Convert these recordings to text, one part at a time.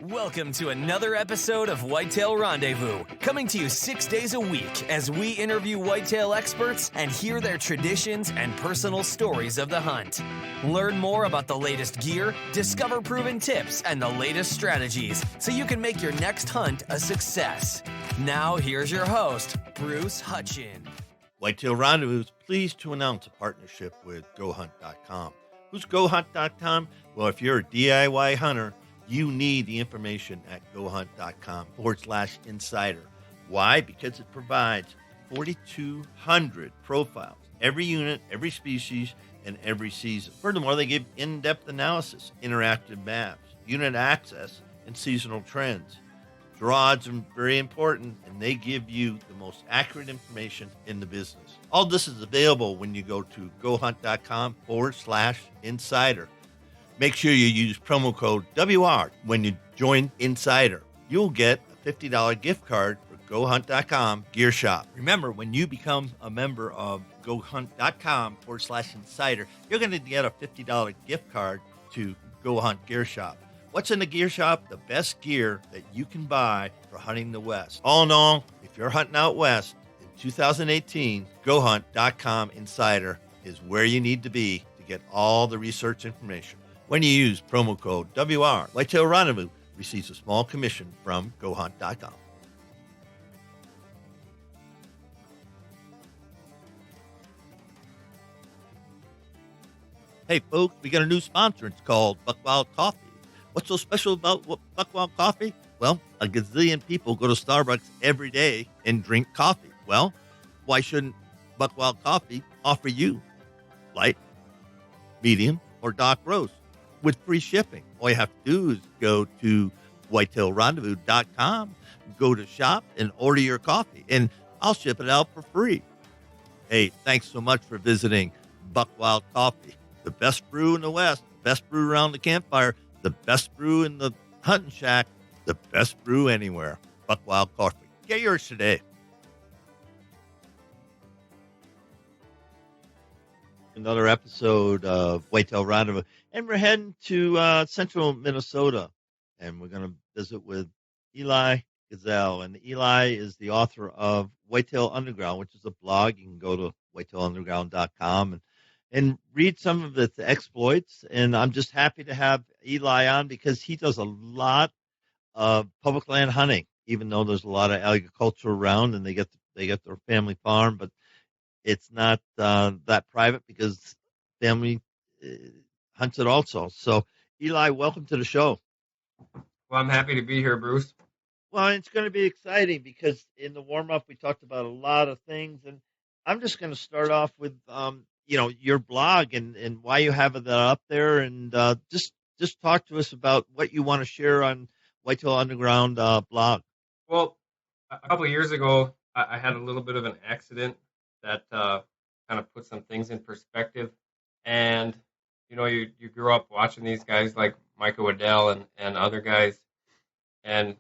Welcome to another episode of Whitetail Rendezvous, coming to you 6 days a week as we interview whitetail experts and hear their traditions and personal stories of the hunt. Learn more about the latest gear, discover proven tips, and the latest strategies so you can make your next hunt a success. Now, here's your host, Bruce Hutchin. Whitetail Rendezvous is pleased to announce a partnership with GoHunt.com. Who's GoHunt.com? Well, if you're a DIY hunter, you need the information at GoHunt.com/insider. Why? Because it provides 4,200 profiles, every unit, every species, and every season. Furthermore, they give in-depth analysis, interactive maps, unit access, and seasonal trends. Draw odds are very important, and they give you the most accurate information in the business. All this is available when you go to GoHunt.com/insider. Make sure you use promo code WR when you join Insider. You'll get a $50 gift card for GoHunt.com Gear Shop. Remember, when you become a member of GoHunt.com/insider, you're going to get a $50 gift card to Go Hunt Gear Shop. What's in the gear shop? The best gear that you can buy for hunting the West. All in all, if you're hunting out West in 2018, GoHunt.com/insider is where you need to be to get all the research information. When you use promo code WR, Whitetail Rendezvous receives a small commission from GoHunt.com. Hey, folks, we got a new sponsor. It's called Buckwild Coffee. What's so special about Buckwild Coffee? Well, a gazillion people go to Starbucks every day and drink coffee. Well, why shouldn't Buckwild Coffee offer you light, medium, or dark roast with free shipping? All you have to do is go to whitetailrendezvous.com, go to shop, and order your coffee, and I'll ship it out for free. Hey, thanks so much for visiting Buckwild Coffee. The best brew in the West, the best brew around the campfire, the best brew in the hunting shack, the best brew anywhere. Buckwild Coffee. Get yours today. Another episode of Whitetail Rendezvous. And we're heading to central Minnesota. And we're going to visit with Eli Gesell. And Eli is the author of Whitetail Underground, which is a blog. You can go to whitetailunderground.com and read some of its exploits. And I'm just happy to have Eli on because he does a lot of public land hunting, even though there's a lot of agriculture around and they get their family farm, but it's not that private because family hunts it also. So, Eli, welcome to the show. Well, I'm happy to be here, Bruce. Well, it's going to be exciting because in the warm-up we talked about a lot of things, and I'm just going to start off with your blog and why you have that up there, and just talk to us about what you want to share on Whitetail Underground blog. Well, a couple of years ago, I had a little bit of an accident that kind of put some things in perspective. And, you grew up watching these guys like Micah Waddell and other guys. And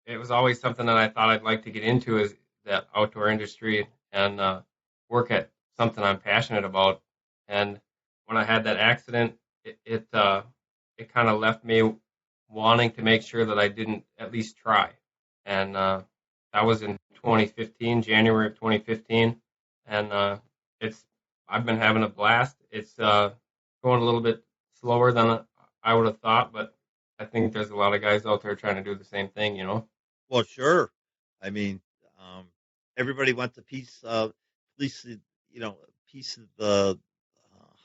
it was always something that I thought I'd like to get into is that outdoor industry and work at something I'm passionate about. And when I had that accident, it kind of left me wanting to make sure that I didn't at least try. And that was in 2015, January of 2015. And I've been having a blast. It's going a little bit slower than I would have thought, but I think there's a lot of guys out there trying to do the same thing, Well, sure. I mean, everybody wants a piece of, at least, piece of the,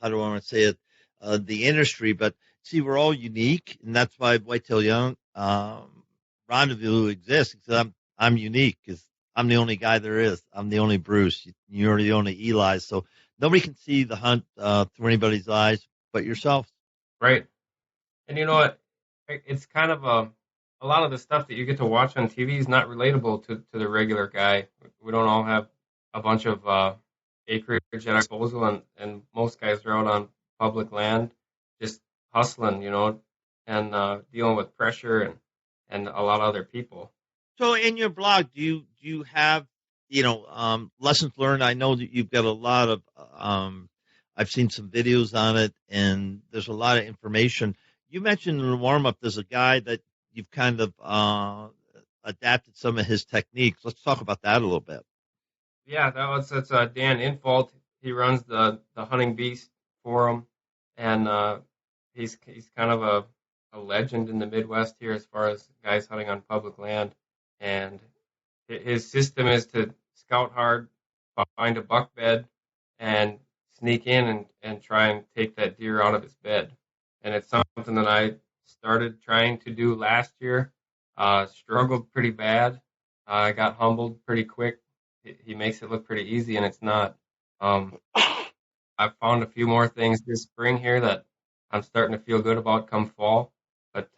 how do I want to say it, the industry. But see, we're all unique, and that's why Whitetail Rendezvous exists. Because I'm unique, because I'm the only guy there is. I'm the only Bruce. You're the only Eli. So nobody can see the hunt through anybody's eyes but yourself. Right. And you know what? It's kind of a lot of the stuff that you get to watch on TV is not relatable to the regular guy. We don't all have a bunch of acreage at our disposal, and most guys are out on public land just hustling, and dealing with pressure and a lot of other people. So in your blog, do you have, lessons learned? I know that you've got a lot of, I've seen some videos on it, and there's a lot of information. You mentioned in the warm-up there's a guy that you've kind of adapted some of his techniques. Let's talk about that a little bit. Yeah, that's Dan Infault. He runs the Hunting Beast forum, and he's kind of a legend in the Midwest here as far as guys hunting on public land. And his system is to scout hard, find a buck bed, and sneak in and try and take that deer out of his bed. And it's something that I started trying to do last year. Struggled pretty bad. I got humbled pretty quick. He makes it look pretty easy, and it's not. I've found a few more things this spring here that I'm starting to feel good about come fall, but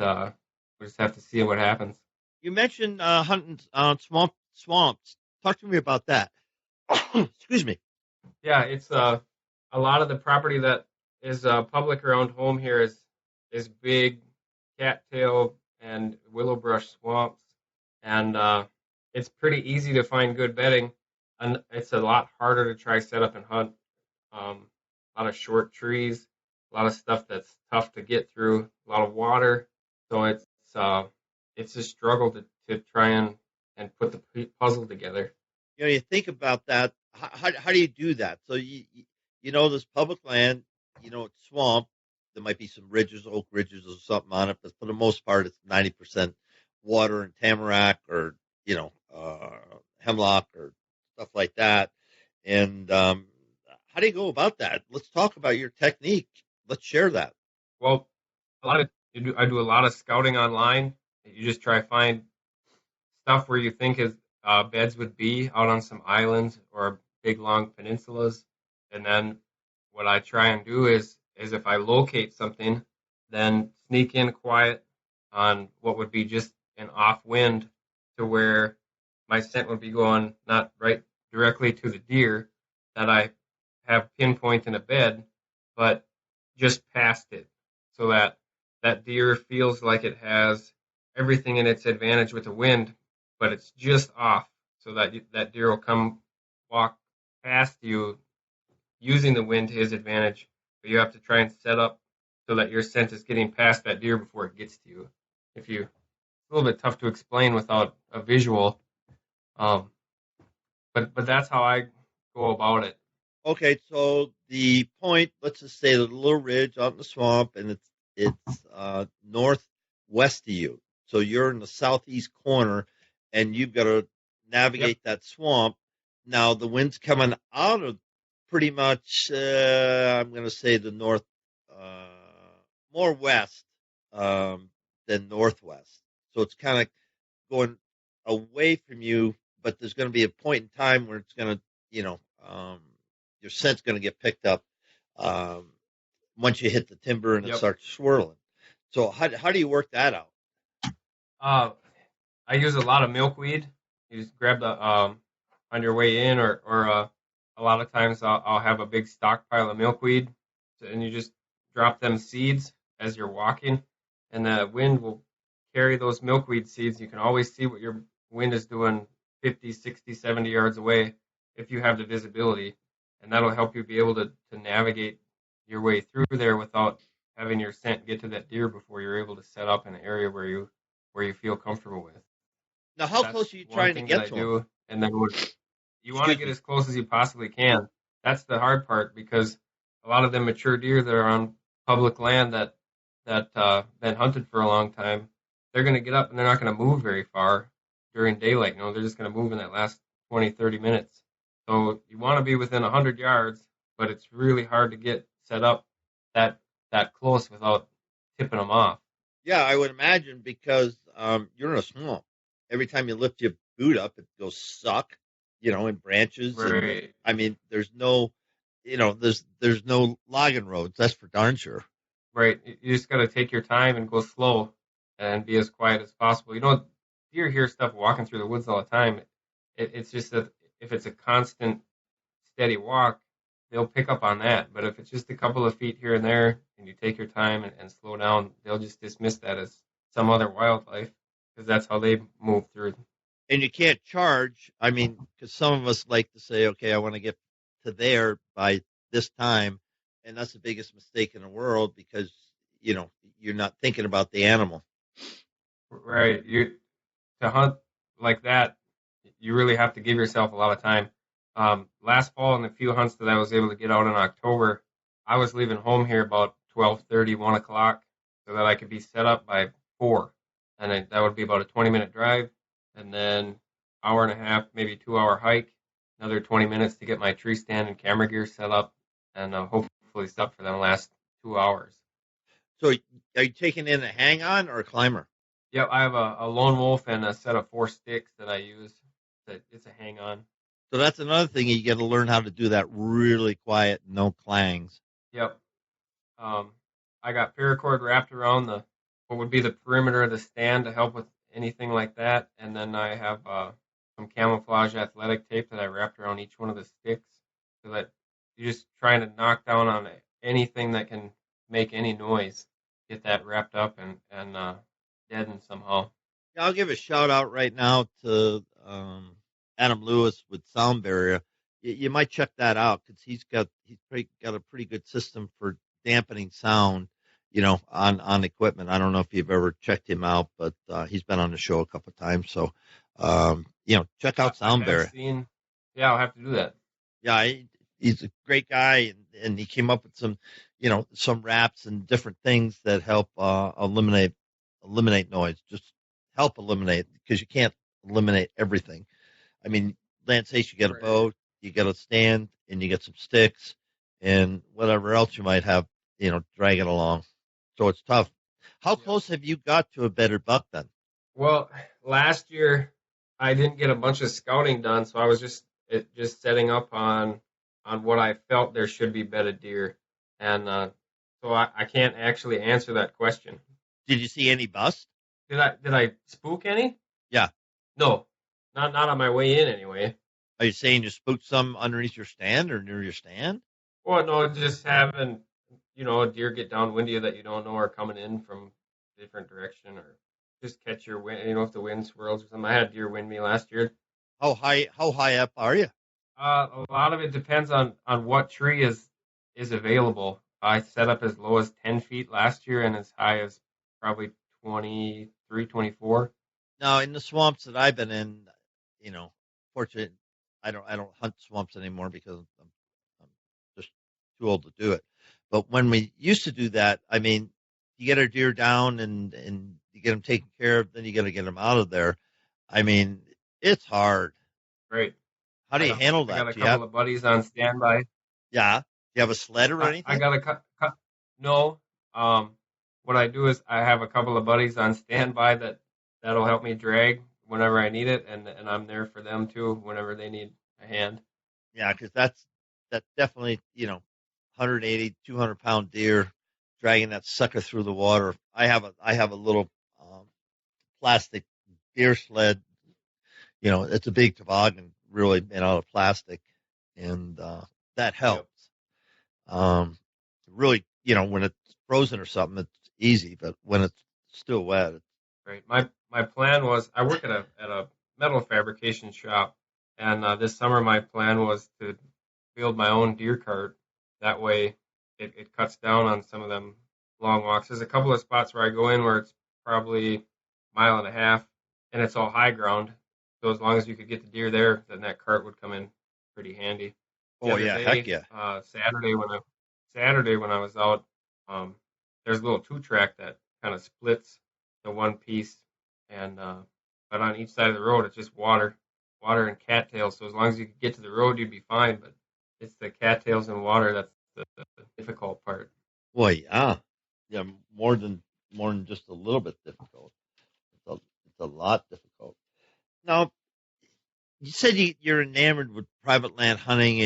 we just have to see what happens. You mentioned hunting swamps. Talk to me about that. Excuse me. Yeah, it's a lot of the property that is public around home here is big cattail and willow brush swamps, and it's pretty easy to find good bedding, and it's a lot harder to try set up and hunt. A lot of short trees, a lot of stuff that's tough to get through, a lot of water, so it's a struggle to try and put the puzzle together. You think about that. How do you do that? So this public land, it's swamp. There might be some ridges, oak ridges or something on it, but for the most part, it's 90% water and tamarack or, hemlock or stuff like that. And how do you go about that? Let's talk about your technique. Let's share that. Well, a lot of I do a lot of scouting online. You just try to find stuff where you think beds would be out on some islands or big long peninsulas, and then what I try and do is if I locate something, then sneak in quiet on what would be just an off wind to where my scent would be going not right directly to the deer that I have pinpoint in a bed, but just past it, so that that deer feels like it has everything in its advantage with the wind, but it's just off, so that that deer will come walk past you using the wind to his advantage, but you have to try and set up so that your scent is getting past that deer before it gets to you. It's a little bit tough to explain without a visual, but that's how I go about it. Okay, so the point, let's just say the little ridge out in the swamp, and it's northwest of you. So you're in the southeast corner, and you've got to navigate that swamp. Now the wind's coming out of pretty much, I'm going to say the north, more west than northwest. So it's kind of going away from you, but there's going to be a point in time where it's going to, your scent's going to get picked up once you hit the timber and it starts swirling. So how do you work that out? I use a lot of milkweed. You just grab the on your way in, or a lot of times I'll have a big stockpile of milkweed, and you just drop them seeds as you're walking, and the wind will carry those milkweed seeds. You can always see what your wind is doing 50, 60, 70 yards away if you have the visibility, and that'll help you be able to navigate your way through there without having your scent get to that deer before you're able to set up in an area where you feel comfortable with. Now, how close are you trying to get to them? And then you want to get as close as you possibly can. That's the hard part, because a lot of them mature deer that are on public land that been hunted for a long time, they're going to get up and they're not going to move very far during daylight. They're just going to move in that last 20, 30 minutes. So you want to be within 100 yards, but it's really hard to get set up that close without tipping them off. Yeah, I would imagine, because you're in a swamp. Every time you lift your boot up, it goes suck, in branches. Right. And, there's no, there's no logging roads. That's for darn sure. Right. You just got to take your time and go slow and be as quiet as possible. Deer hear stuff walking through the woods all the time. It's just that if it's a constant, steady walk, they'll pick up on that. But if it's just a couple of feet here and there, and you take your time and slow down, they'll just dismiss that as some other wildlife, because that's how they move through. And you can't charge. Because some of us like to say, okay, I want to get to there by this time. And that's the biggest mistake in the world, because, you're not thinking about the animal. right. You to hunt like that, you really have to give yourself a lot of time. Last fall, in the few hunts that I was able to get out in October, I was leaving home here about 12:30, 1 o'clock, so that I could be set up by 4, and that would be about a 20-minute drive, and then hour and a half, maybe 2 hour hike, another 20 minutes to get my tree stand and camera gear set up, and hopefully stop for them last 2 hours. So are you taking in a hang on or a climber? Yep, I have a lone wolf and a set of 4 sticks that I use. It's a hang on. So that's another thing you got to learn how to do that really quiet, no clangs. Yep. Um, I got paracord wrapped around the what would be the perimeter of the stand to help with anything like that, and then I have some camouflage athletic tape that I wrapped around each one of the sticks, so that you're just trying to knock down on anything that can make any noise. Get that wrapped up and deadened somehow. Yeah, I'll give a shout out right now to Adam Lewis with Sound Barrier. You might check that out because got a pretty good system for dampening sound, on equipment. I don't know if you've ever checked him out, but he's been on the show a couple of times. So, check out I Sound have Barrier. seen. Yeah, I'll have to do that. Yeah, he's a great guy, and he came up with some wraps and different things that help eliminate noise. Just help eliminate because you can't eliminate everything. I mean, Lance says you get a Right. bow, you get a stand, and you get some sticks, and whatever else you might have, drag it along. So it's tough. How Yep. close have you got to a better buck then? Well, last year I didn't get a bunch of scouting done, so I was just setting up on what I felt there should be bedded deer, and so I can't actually answer that question. Did you see any bust? Did I spook any? Yeah. No, not on my way in anyway. Are you saying you spooked some underneath your stand or near your stand? Well, no, just having a deer get downwind of you that you don't know are coming in from a different direction, or just catch your wind. If the wind swirls or something. I had deer wind me last year. How high up are you? A lot of it depends on what tree is available. I set up as low as 10 feet last year and as high as probably 23, 24. Now, in the swamps that I've been in, you know, fortunate, I don't hunt swamps anymore because I'm just too old to do it. But when we used to do that, I mean, you get a deer down and you get them taken care of, then you got to get them out of there. I mean, it's hard. Great. How do you handle I got that? a couple of buddies on standby. Yeah, do you have a sled or I anything? got a no. Um, what I do is I have a couple of buddies on standby that'll help me drag whenever I need it, and I'm there for them too whenever they need a hand. Yeah, because that's definitely 180, 200 pound deer dragging that sucker through the water. I have a little plastic deer sled. It's a big toboggan, really made out of plastic, and that Yep. helps. Really, when it's frozen or something, it's easy, but when it's still wet, Right. My plan was I work at a metal fabrication shop, and this summer my plan was to build my own deer cart. That way, it cuts down on some of them long walks. There's a couple of spots where I go in where it's probably a mile and a half, and it's all high ground. So as long as you could get the deer there, then that cart would come in pretty handy. The oh other yeah, heck day, yeah. Saturday when I was out, there's a little two track that kind of splits the one piece, and but on each side of the road it's just water and cattails. So as long as you could get to the road, you'd be fine. But it's the cattails and water that's the difficult part. Boy, yeah, more than just a little bit difficult. It's a lot difficult. Now, you said you're enamored with private land hunting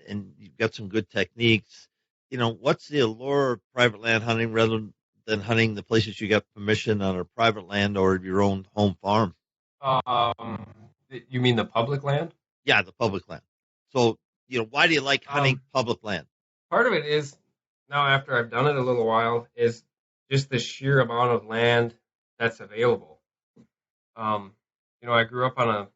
and you've got some good techniques. What's the allure of private land hunting rather than hunting the places you got permission on a private land or your own home farm? Um, you mean the public land? Yeah, the public land. So, why do you like hunting Um, public land? Part of it is now after I've done it a little while is just the sheer amount of land that's available. Um, I grew up on a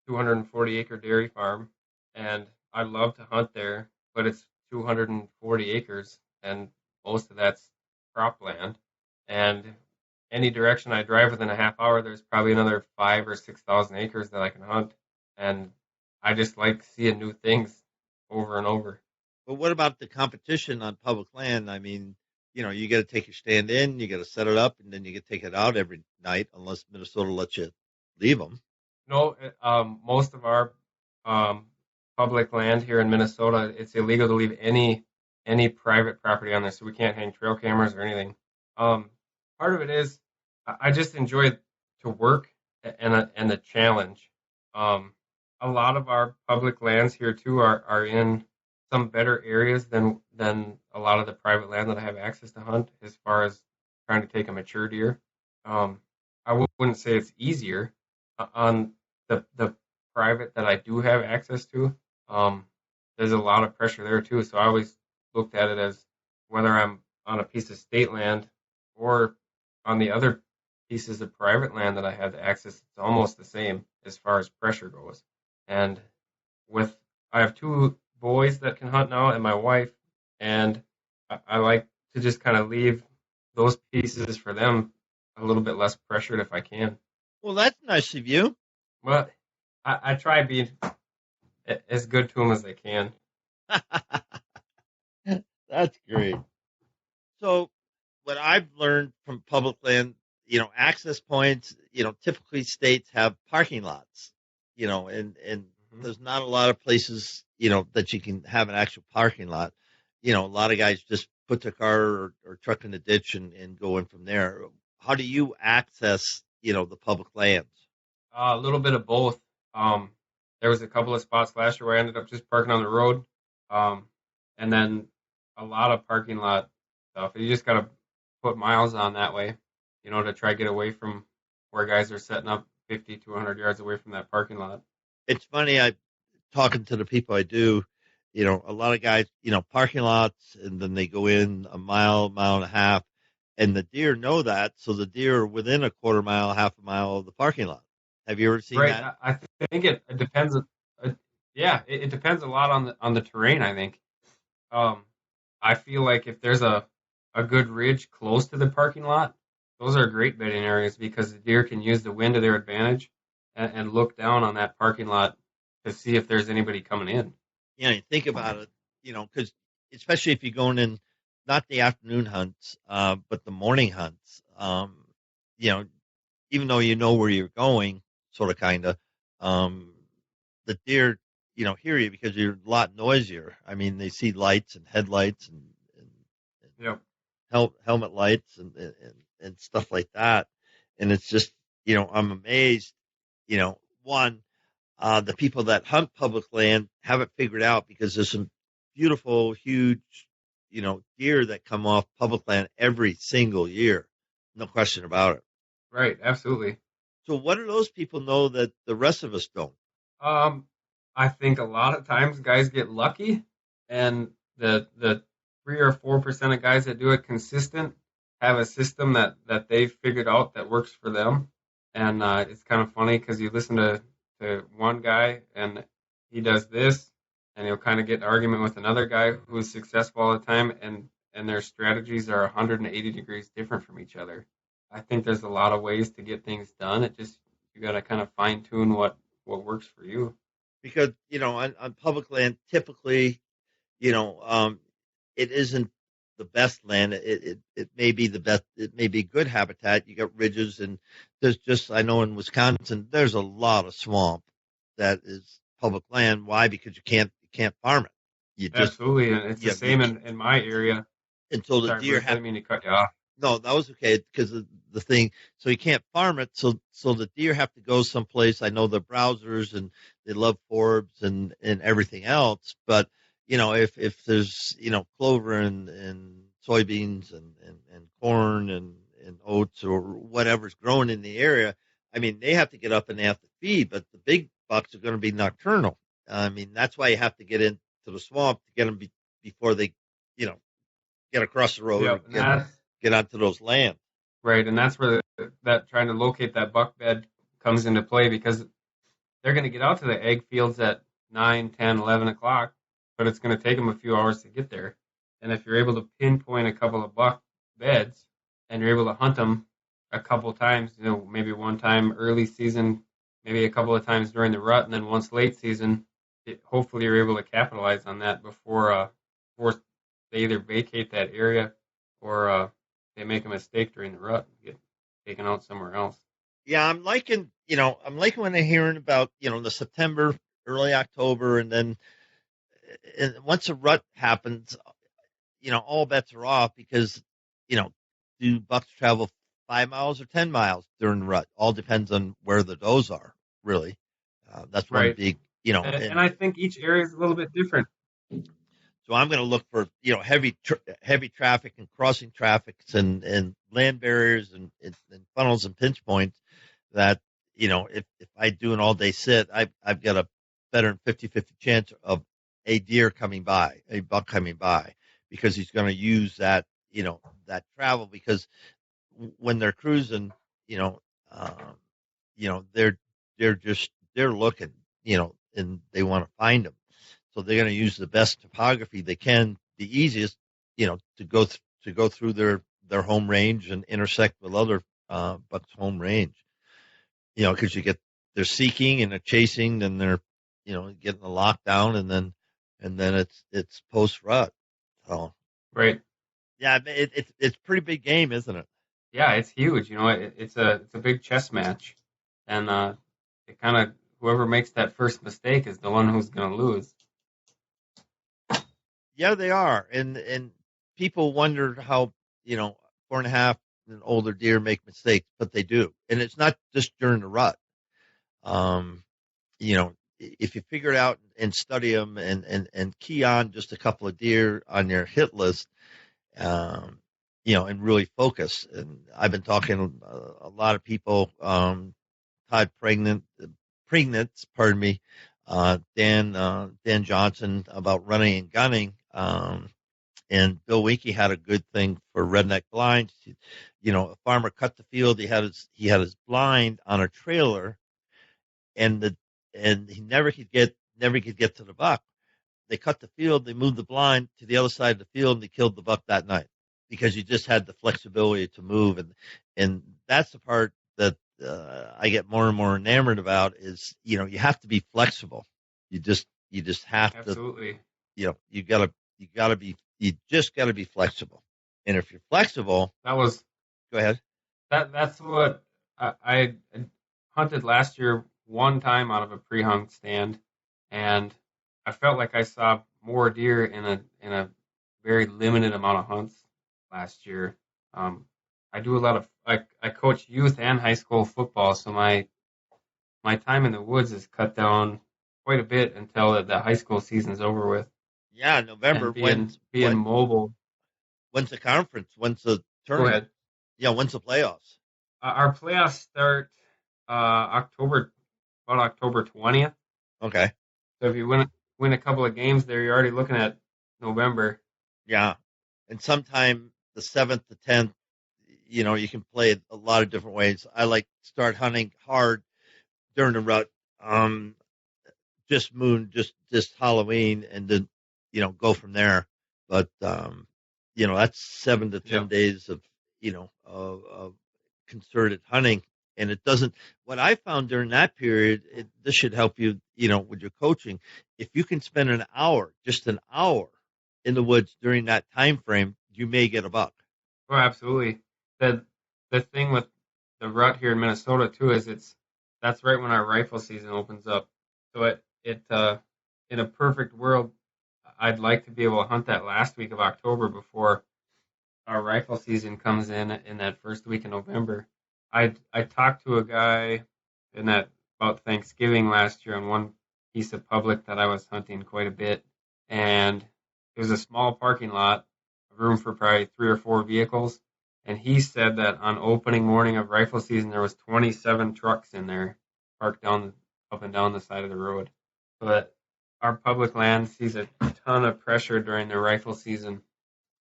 240-acre dairy farm, and I love to hunt there, but it's 240 acres, and most of that's cropland. And any direction I drive within a half hour, there's probably another 5 or 6,000 acres that I can hunt, and I just like seeing new things over and over. But what about the competition on public land? I mean, you got to take your stand in, you got to set it up, and then you get to take it out every night, unless Minnesota lets you leave them. No, most of our um, public land here in Minnesota, it's illegal to leave any private property on there, so we can't hang trail cameras or anything. Um, Part of it is I just enjoy to work and the challenge. Um, a lot of our public lands here too are in some better areas than a lot of the private land that I have access to hunt as far as trying to take a mature deer. Um, I wouldn't say it's easier on the private that I do have access to. Um, there's a lot of pressure there too, so I always looked at it as whether I'm on a piece of state land or on the other pieces of private land that I have access, it's almost the same as far as pressure goes. And with I have two boys that can hunt now and my wife, and I like to just kind of leave those pieces for them a little bit less pressured if I can. Well, that's nice of you. But I try being as good to them as I can. That's great. So, what I've learned from public land, access points, typically states have parking lots, and there's not a lot of places, that you can have an actual parking lot. A lot of guys just put their car or truck in the ditch and go in from there. How do you access, the public lands? A little bit of both. Um, there was a couple of spots last year where I ended up just parking on the road, and then a lot of parking lot stuff. You just got to put miles on that way, to try to get away from where guys are setting up 50 to 100 yards away from that parking lot. It's funny, I talking to the people I do, a lot of guys, parking lots, and then they go in a mile, mile and a half, and the deer know that, so the deer are within a quarter mile, half a mile of the parking lot. Have you ever seen Right. that? I think it depends. Yeah, it depends a lot on the terrain. I think. Um, I feel like if there's a good ridge close to the parking lot, those are great bedding areas because the deer can use the wind to their advantage and look down on that parking lot to see if there's anybody coming in. You think about it, because especially if you're going in, not the afternoon hunts, but the morning hunts, you know, even though you know where you're going, sort of, kind of, um, the deer, hear you because you're a lot noisier. I mean, they see lights and headlights and Yep. helmet lights and stuff like that. And it's just, I'm amazed, one, the people that hunt public land have it figured out because there's some beautiful, huge, deer that come off public land every single year. No question about it. Right. Absolutely. So what do those people know that the rest of us don't? Um, I think a lot of times guys get lucky, and the 3 or 4% of guys that do it consistent have a system that they've figured out that works for them. And it's kind of funny because you listen to one guy and he does this, and he'll kind of get in an argument with another guy who's successful all the time, and their strategies are 180 degrees different from each other. I think there's a lot of ways to get things done. It just you got to kind of fine tune what works for you. Because, on public land, typically, it isn't the best land. It may be the best. It may be good habitat. You got ridges, and there's just, I know in Wisconsin, there's a lot of swamp that is public land. Why? Because you can't farm it. You just, Absolutely, and it's the same in my area. and so the Sorry, deer Bruce, I have, didn't mean to cut you off. no, that was okay because of the thing. So you can't farm it. So the deer have to go someplace. I know they're browsers and they love forbs and everything else. But, if there's, clover and soybeans and corn and oats or whatever's growing in the area, I mean, they have to get up and they have to feed, but the big bucks are going to be nocturnal. I mean, that's why you have to get into the swamp to get them before they, get across the road Yep, or get onto those lands. right, and that's where that trying to locate that buck bed comes into play because they're going to get out to the egg fields at 9, 10, 11 o'clock, but it's going to take them a few hours to get there. And if you're able to pinpoint a couple of buck beds and you're able to hunt them a couple times, maybe one time early season, maybe a couple of times during the rut, and then once late season, hopefully you're able to capitalize on that before they either vacate that area or they make a mistake during the rut and get taken out somewhere else. Yeah, I'm liking when I'm hearing about, the September, early October, and then once a rut happens, all bets are off because, do bucks travel 5 miles or 10 miles during the rut? All depends on where the does are, really. That's one Right. big, And I think each area is a little bit different. so I'm going to look for, heavy traffic and crossing traffics and land barriers and funnels and pinch points that, if I do an all day sit, I've got a better than 50-50 chance of a buck coming by, because he's going to use that, that travel, because when they're cruising, you know, um, they're looking, and they want to find them. So they're going to use the best topography they can, the easiest, to go through their home range and intersect with other bucks' home range. Because they're seeking and they're chasing, and they're, getting the lockdown, and then it's post rut. So Right. yeah, it's pretty big game, isn't it? Yeah, it's huge. It's a big chess match, and it kind of whoever makes that first mistake is the one who's going to lose. Yeah, they are, and people wonder how, 4.5 and older deer make mistakes, but they do, and it's not just during the rut. Um, if you figure it out and study them and key on just a couple of deer on your hit list, and really focus. And I've been talking a lot of people, Todd Pregnant's, pardon me, Dan Johnson, about running and gunning. And Bill Winkie had a good thing for redneck blinds. A farmer cut the field. He had his blind on a trailer, and he never could get to the buck. They cut the field. They moved the blind to the other side of the field, and they killed the buck that night, because you just had the flexibility to move. And that's the part that I get more and more enamored about is, you have to be flexible. You just have Absolutely. to, you just got to be flexible. And if you're flexible, Go ahead. That's what I hunted last year one time out of a pre-hung stand, and I felt like I saw more deer in a very limited amount of hunts last year. I do a lot of I coach youth and high school football, so my time in the woods is cut down quite a bit until the high school season's over with. Yeah, November. And being mobile. When's the conference? When's the tournament? Go ahead. Yeah, when's the playoffs? Our playoffs start about October 20th. Okay. So if you win a couple of games there, you're already looking at November. Yeah, and sometime the 7th to 10th, you can play it a lot of different ways. I like to start hunting hard during the rut, just Halloween, and then go from there. But that's 7 to 10 days of of concerted hunting, and it doesn't. What I found during that period, this should help you, with your coaching. If you can spend just an hour in the woods during that time frame, you may get a buck. Oh, absolutely. The thing with the rut here in Minnesota too is that's right when our rifle season opens up. So it in a perfect world, I'd like to be able to hunt that last week of October before our rifle season comes in that first week in November. I talked to a guy about Thanksgiving last year on one piece of public that I was hunting quite a bit, and it was a small parking lot, room for probably 3 or 4 vehicles, and he said that on opening morning of rifle season there was 27 trucks in there parked up and down the side of the road. So that our public land sees a ton of pressure during the rifle season.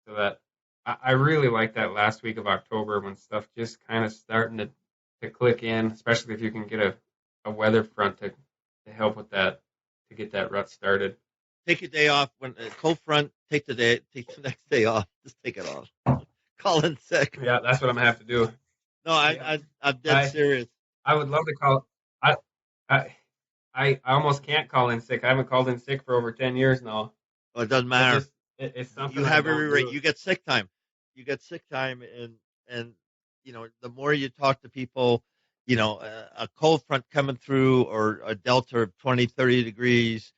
So that I really like that last week of October when stuff just kind of starting to click in, especially if you can get a weather front to help with that, to get that rut started. Take a day off when cold front. Take the next day off. Just take it off. Call in sick. Yeah, that's what I'm gonna have to do. No, Yeah. I'm dead I serious. I would love to call. I I I almost can't call in sick. I haven't called in sick for over 10 years now. Well, it doesn't It matter. just it's You something I have every don't right. do. You get sick time. You get sick time, and the more you talk to people, a cold front coming through or a delta of 20, 30 degrees,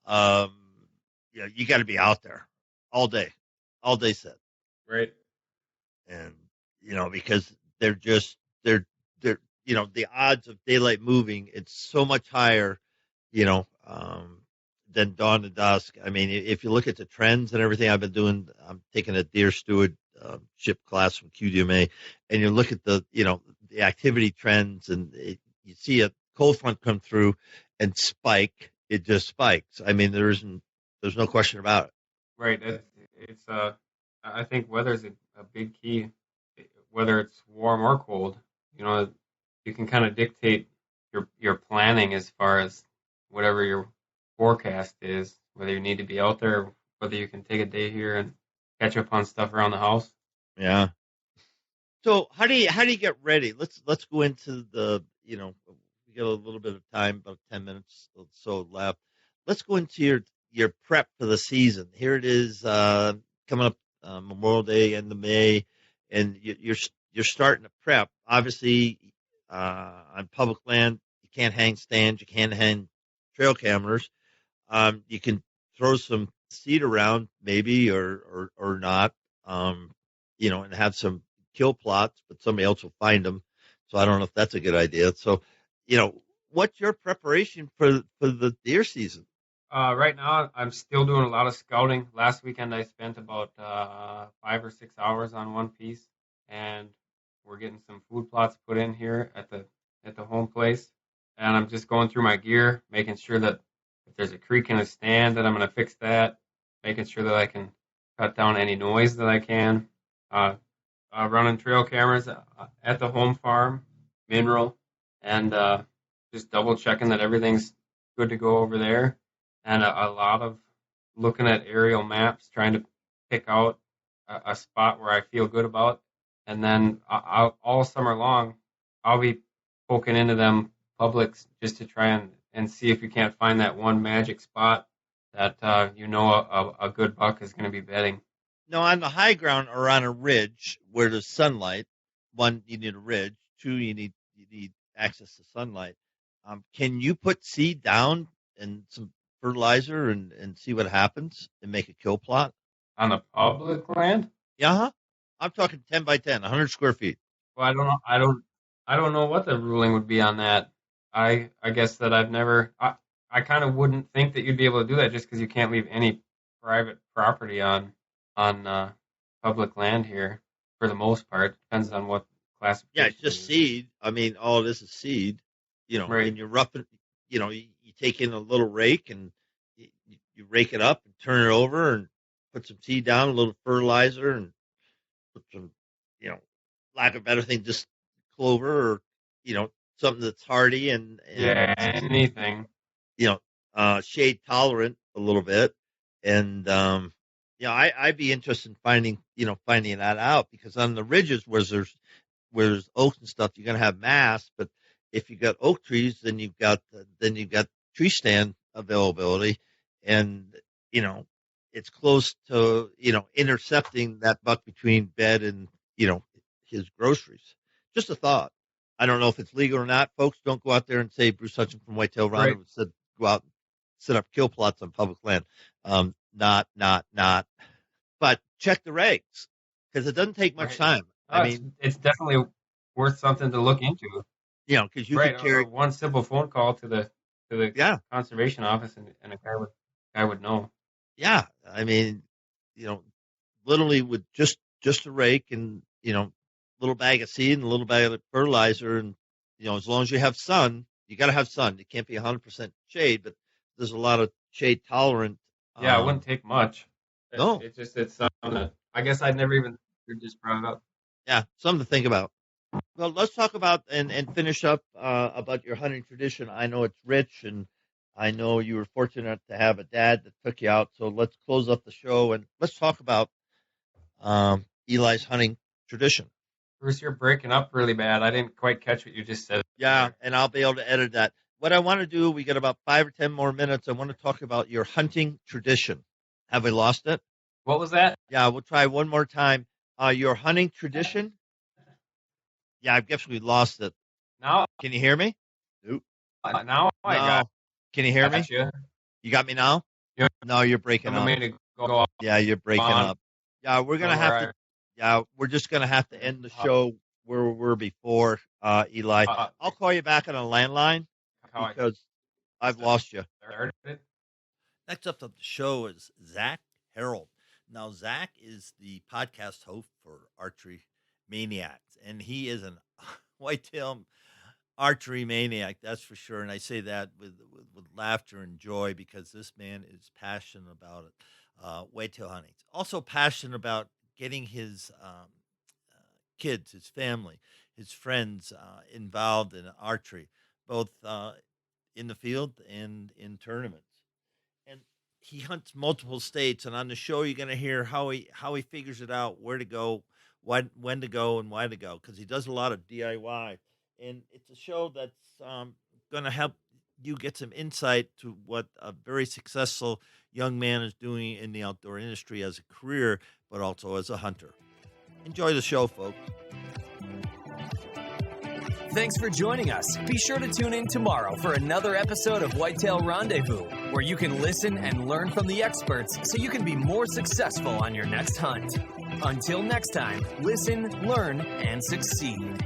um, you got to be out there all day set, Right. and because they're just they're the odds of daylight moving, it's so much higher, you know, um, than dawn to dusk. I mean, if you look at the trends and everything I've been doing, I'm taking a deer stewardship class from QDMA, and you look at the activity trends, and you see a cold front come through and spike. It just spikes. I mean, there's no question about it. Right. It's I think weather's a big key. Whether it's warm or cold, you know, you can kind of dictate your planning as far as whatever your forecast is, whether you need to be out there, whether you can take a day here and catch up on stuff around the house. Yeah. So how do you get ready? Let's go into we got a little bit of time, about 10 minutes or so left. Let's go into your prep for the season. Here it is, coming up, Memorial Day, end of May, and you're starting to prep. Obviously, on public land, you can't hang stands, you can't hang trail cameras. You can throw some seed around, maybe, or not, and have some kill plots, but somebody else will find them. So I don't know if that's a good idea. So, what's your preparation for the deer season? Right now, I'm still doing a lot of scouting. Last weekend, I spent about 5 or 6 hours on one piece, and we're getting some food plots put in here at the home place. And I'm just going through my gear, making sure that if there's a creak in a stand, that I'm going to fix that. Making sure that I can cut down any noise that I can. Uh, Running trail cameras at the home farm, mineral, and just double checking that everything's good to go over there. And a lot of looking at aerial maps, trying to pick out a spot where I feel good about. And then all summer long, I'll be poking into them publics just to try and see if you can't find that one magic spot that a good buck is going to be bedding. No, on the high ground or on a ridge where there's sunlight. One, you need a ridge. Two, you need access to sunlight. Can you put seed down and some fertilizer and see what happens and make a kill plot? On the public land? Yeah, huh? I'm talking 10 by 10, 100 square feet. Well, I don't know. I don't know what the ruling would be on that. I guess that I've never. I kind of wouldn't think that you'd be able to do that just because you can't leave any private property on public land here for the most part. Depends on what Yeah, classification it's just you use. seed. I mean, all this is seed, Right. and you're roughing, you take in a little rake and you rake it up and turn it over and put some seed down, a little fertilizer, and put some, you know, lack of a better thing, just clover or, something that's hardy and Yeah. Anything. you know, shade tolerant a little bit. And, I'd be interested in finding that out, because on the ridges where there's oaks and stuff, you're going to have mass. But if you got oak trees, then you've got tree stand availability, and you know it's close to intercepting that buck between bed and his groceries. Just a thought. I don't know if it's legal or not. Folks, don't go out there and say Bruce Hutchin from Whitetail Right. Roundup said go out and set up kill plots on public land. Not. But check the regs, because it doesn't take much Right. time. I It's mean, it's definitely worth something to look into. because you Right. could carry, One simple phone call to the yeah, conservation office, and a guy would know. yeah. I mean, you know, literally with just a rake and little bag of seed and a little bag of fertilizer, and as long as you have sun, you got to have sun. It can't be 100% shade, but there's a lot of shade tolerant. Yeah, it wouldn't take much. No, It's something that I guess I'd never even just brought it up. yeah, something to think about. Well, let's talk about and finish up about your hunting tradition. I know it's rich, and I know you were fortunate to have a dad that took you out. So let's close up the show and let's talk about Eli's hunting tradition. Bruce, you're breaking up really bad. I didn't quite catch what you just said. Yeah, there. and I'll be able to edit that. What I want to do, we got about 5 or 10 more minutes. I want to talk about your hunting tradition. Have we lost it? What was that? Yeah, we'll try one more time. Your hunting tradition? Yeah, I guess we lost it. Now, Can you hear me? Nope. now I got Can you hear me? you. You got me now? Yeah. No, you're breaking I'm up. going to go Yeah, you're breaking on. up. Yeah, we're gonna have to. Yeah, we're just gonna have to end the show where we were before, Eli. I'll call you back on a landline because I've lost you. Next up on the show is Zach Harold. Now, Zach is the podcast host for Archery Maniacs, and he is an whitetail archery maniac, that's for sure. And I say that with laughter and joy because this man is passionate about it, whitetail hunting. Also passionate about getting his kids, his family, his friends involved in archery, both in the field and in tournaments. And he hunts multiple states. And on the show, you're going to hear how he figures it out, where to go, when to go, and why to go, because he does a lot of DIY. And it's a show that's going to help you get some insight to what a very successful young man is doing in the outdoor industry as a career, but also as a hunter. Enjoy the show, folks. Thanks for joining us. Be sure to tune in tomorrow for another episode of Whitetail Rendezvous, where you can listen and learn from the experts so you can be more successful on your next hunt. Until next time, listen, learn, and succeed.